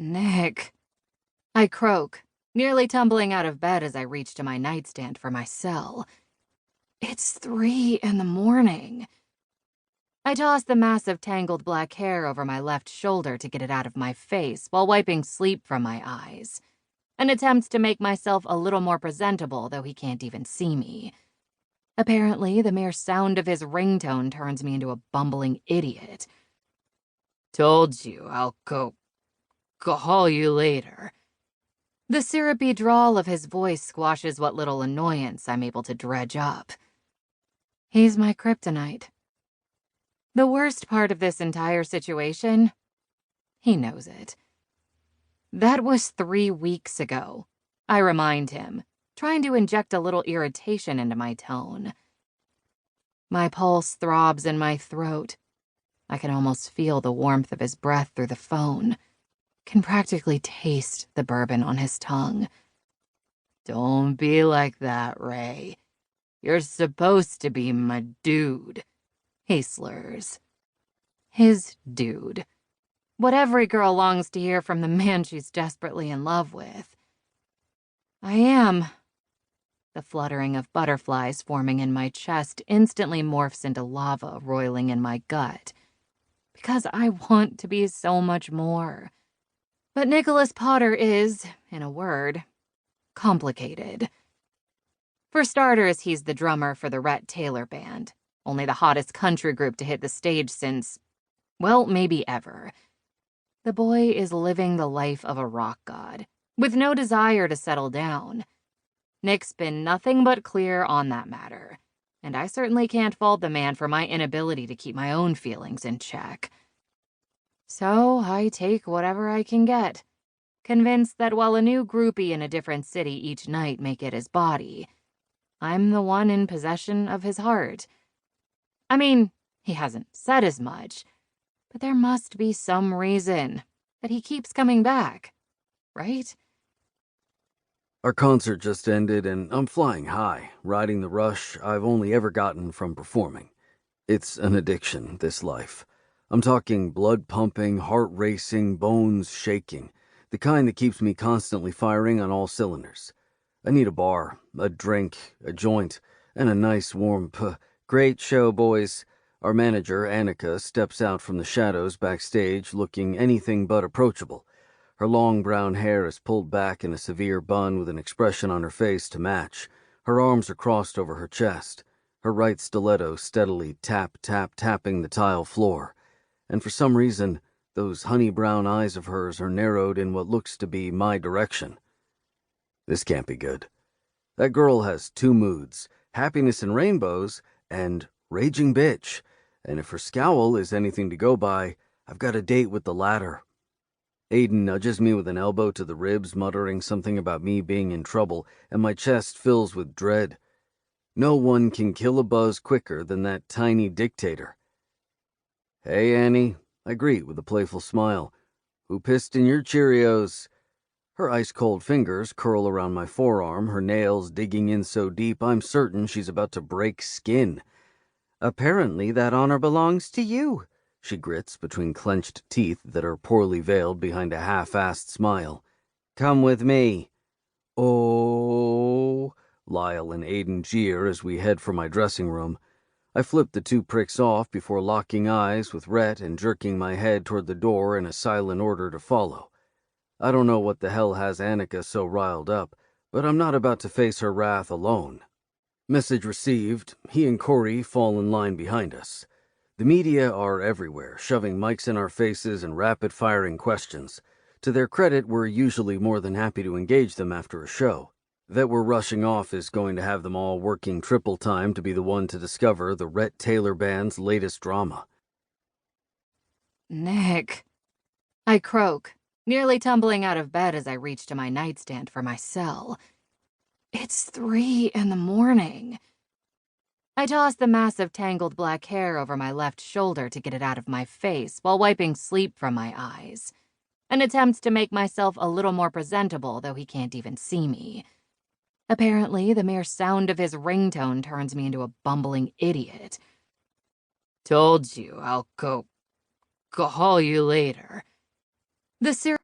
Nick. I croak, nearly tumbling out of bed as I reach to my nightstand for my cell. It's 3 in the morning. I toss the massive tangled black hair over my left shoulder to get it out of my face while wiping sleep from my eyes. An attempt to make myself a little more presentable, though he can't even see me. Apparently, the mere sound of his ringtone turns me into a bumbling idiot. Told you I'll call you later. The syrupy drawl of his voice squashes what little annoyance I'm able to dredge up. He's my kryptonite. The worst part of this entire situation? He knows it. That was 3 weeks ago, I remind him, trying to inject a little irritation into my tone. My pulse throbs in my throat. I can almost feel the warmth of his breath through the phone. Can practically taste the bourbon on his tongue. Don't be like that, Ray. You're supposed to be my dude, he slurs. His dude. What every girl longs to hear from the man she's desperately in love with. I am. The fluttering of butterflies forming in my chest instantly morphs into lava roiling in my gut. Because I want to be so much more. But Nicholas Potter is, in a word, complicated. For starters, he's the drummer for the Rhett Taylor Band, only the hottest country group to hit the stage since, well, maybe ever. The boy is living the life of a rock god, with no desire to settle down. Nick's been nothing but clear on that matter, and I certainly can't fault the man for my inability to keep my own feelings in check. So I take whatever I can get, convinced that while a new groupie in a different city each night may get his body, I'm the one in possession of his heart. I mean, he hasn't said as much, but there must be some reason that he keeps coming back, right? Our concert just ended and I'm flying high, riding the rush I've only ever gotten from performing. It's an addiction, this life. I'm talking blood pumping, heart racing, bones shaking, the kind that keeps me constantly firing on all cylinders. I need a bar, a drink, a joint, and a nice warm Great show, boys. Our manager, Annika, steps out from the shadows backstage looking anything but approachable. Her long brown hair is pulled back in a severe bun with an expression on her face to match. Her arms are crossed over her chest. Her right stiletto steadily tapping the tile floor. And for some reason, those honey brown eyes of hers are narrowed in what looks to be my direction. This can't be good. That girl has 2 moods, happiness and rainbows, and raging bitch. And if her scowl is anything to go by, I've got a date with the latter. Aiden nudges me with an elbow to the ribs, muttering something about me being in trouble, and my chest fills with dread. No one can kill a buzz quicker than that tiny dictator. Hey, Annie, I greet with a playful smile. Who pissed in your Cheerios? Her ice-cold fingers curl around my forearm, her nails digging in so deep I'm certain she's about to break skin. Apparently that honor belongs to you, she grits between clenched teeth that are poorly veiled behind a half-assed smile. Come with me. Oh, Lyle and Aiden jeer as we head for my dressing room. I flip the 2 pricks off before locking eyes with Rhett and jerking my head toward the door in a silent order to follow. I don't know what the hell has Annika so riled up, but I'm not about to face her wrath alone. Message received. He and Corey fall in line behind us. The media are everywhere, shoving mics in our faces and rapid-firing questions. To their credit, we're usually more than happy to engage them after a show. That we're rushing off is going to have them all working triple time to be the one to discover the Rhett Taylor Band's latest drama. Nick. I croak, nearly tumbling out of bed as I reach to my nightstand for my cell. It's 3 in the morning. I toss the massive tangled black hair over my left shoulder to get it out of my face while wiping sleep from my eyes. An attempt to make myself a little more presentable, though he can't even see me. Apparently, the mere sound of his ringtone turns me into a bumbling idiot. Told you I'll call you later. The